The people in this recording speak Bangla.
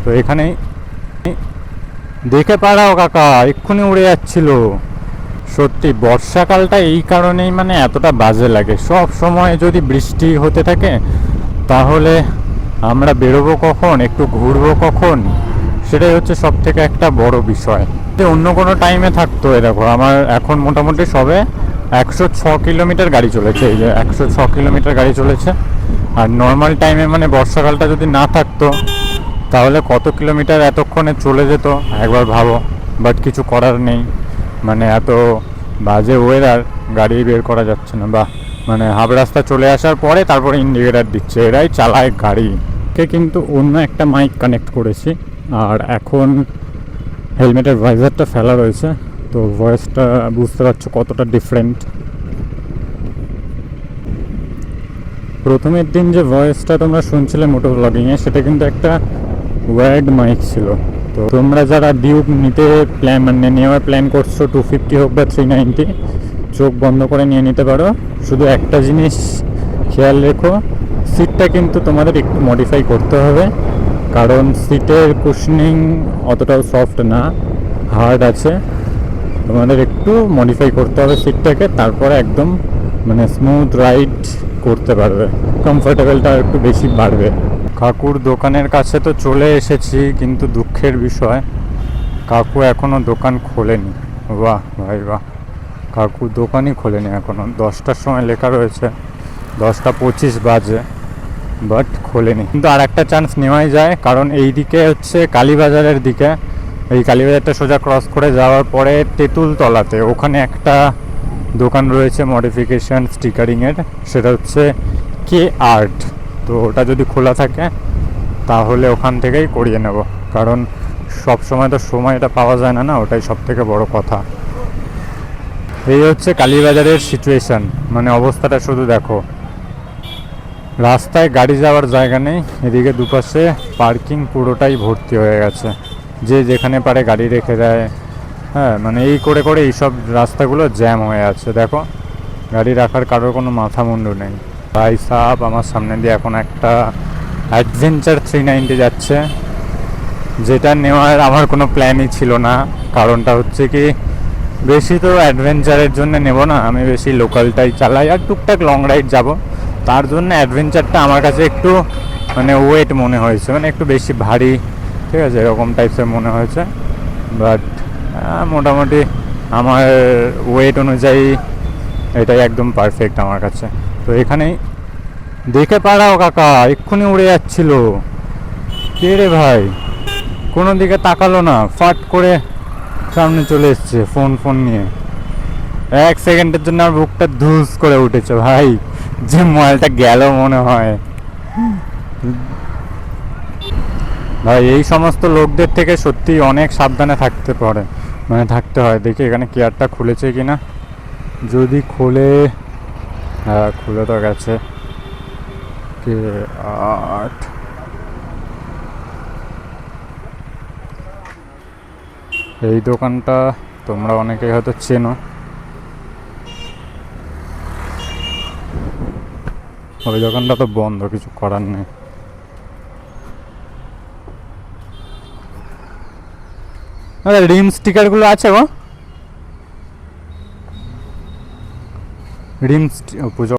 তো এখানেই দেখে পারাও কাকা এক্ষুনি উড়ে যাচ্ছিল। সত্যি বর্ষাকালটা এই কারণেই মানে এতটা বাজে লাগে। সব সময় যদি বৃষ্টি হতে থাকে তাহলে আমরা বেরোবো কখন, একটু ঘুরবো কখন, সেটাই হচ্ছে সব থেকে একটা বড় বিষয়। যে অন্য কোনো টাইমে থাকতো, দেখো আমার এখন মোটামুটি সবে 106 কিলোমিটার গাড়ি চলেছে, এই যে 106 কিলোমিটার গাড়ি চলেছে। আর নর্মাল টাইমে মানে বর্ষাকালটা যদি না থাকতো তাহলে কত কিলোমিটার এতক্ষণে চলে যেত একবার ভাবো। বাট কিছু করার নেই, মানে এত বাজে ওয়েদার, গাড়ি বের করা যাচ্ছে না। বা মানে হাফ রাস্তা চলে আসার পরে তারপরে ইন্ডিকেটার দিচ্ছে, এরাই চালায় গাড়ি। কে কিন্তু অন্য একটা মাইক কানেক্ট করেছি, আর এখন হেলমেটের ভাইজারটা ফেলা রয়েছে, তো ভয়েসটা বুঝতে পারছো কতটা ডিফারেন্ট। প্রথমের দিন যে ভয়েসটা তোমরা শুনছিলে মোটো ব্লগিংয়ে, সেটা কিন্তু একটা ওয়ার্ড মাইক ছিল। তো তোমরা যারা ডিউক নিতে নেওয়ার প্ল্যান করছো, 250 হোক বা 390, চোখ বন্ধ করে নিয়ে নিতে পারো। শুধু একটা জিনিস খেয়াল রেখো, সিটটা কিন্তু তোমাদের একটু মডিফাই করতে হবে, কারণ সিটের কুশনিং অতটাও সফট না, হার্ড আছে। তোমাদের একটু মডিফাই করতে হবে সিটটাকে, তারপরে একদম মানে স্মুথ রাইড করতে পারবে, কমফোর্টেবলটা একটু বেশি বাড়বে। কাকুর দোকানের কাছে তো চলে এসেছি, কিন্তু দুঃখের বিষয় কাকু এখনও দোকান খোলেনি। বাহ ভাই বাহ, কাকু দোকানই খোলেনি এখনও। 10টার সময় লেখা রয়েছে, 10টা 25 বাজে, বাট খোলেনি। কিন্তু আর একটা চান্স নেওয়াই যায়, কারণ এই দিকে হচ্ছে কালীবাজারের দিকে, এই কালীবাজারটা সোজা ক্রস করে যাওয়ার পরে তেঁতুল তলাতে ওখানে একটা দোকান রয়েছে মডিফিকেশান স্টিকারিংয়ের, সেটা হচ্ছে কে আর্ট। তো ওটা যদি খোলা থাকে তাহলে ওখান থেকেই করিয়ে নেব, কারণ সব সময় তো সময়টা পাওয়া যায় না, ওটাই সব থেকে বড় কথা। এই হচ্ছে কালীবাজারের সিচুয়েশান, মানে অবস্থাটা শুধু দেখো। রাস্তায় গাড়ি যাওয়ার জায়গা নেই, এদিকে দুপাশে পার্কিং পুরোটাই ভর্তি হয়ে গেছে, যে যেখানে পারে গাড়ি রেখে দেয়। হ্যাঁ, মানে এই করে করে এইসব রাস্তাগুলো জ্যাম হয়ে আছে। দেখো, গাড়ি রাখার কারোর কোনো মাথা মুন্ডু নেই। ভাই সাহেব, আমার সামনে দিয়ে এখন একটা অ্যাডভেঞ্চার 390 যাচ্ছে, যেটা নেওয়ার আমার কোনো প্ল্যানই ছিল না। কারণটা হচ্ছে কি, বেশি তো অ্যাডভেঞ্চারের জন্য নেব না, আমি বেশি লোকালটাই চালাই আর টুকটাক লং রাইড যাব। তার জন্য অ্যাডভেঞ্চারটা আমার কাছে একটু মানে ওয়েট মনে হয়েছে, মানে একটু বেশি ভারী, ঠিক আছে, এরকম টাইপসের মনে হয়েছে। বাট মোটামুটি আমার ওয়েট অনুযায়ী এটাই একদম পারফেক্ট আমার কাছে। তো এখানেই দেখে পারাও কাকা এক্ষুনি উড়ে যাচ্ছিল। কে রে ভাই, কোনো দিকে তাকালো না, ফাট করে সামনে চলে এসছে ফোন নিয়ে। 1 সেকেন্ডের জন্য আমার বুকটা ধুস করে উঠেছে ভাই, যে মোবাইলটা গেল মনে হয়। ভাই এই সমস্ত লোকদের থেকে সত্যি অনেক সাবধানে থাকতে পারে, মানে থাকতে হয়। দেখি এখানে কেয়ারটা খুলেছে কিনা, যদি খোলে, হ্যাঁ খুলে তো গেছে। কে আট, এই দোকানটা তোমরা অনেকেই হয়তো চেনো, ওই দোকানটা তো বন্ধ, কিছু করার নেই। আরে রিম স্টিকারগুলো আছে গো, রিম পুজো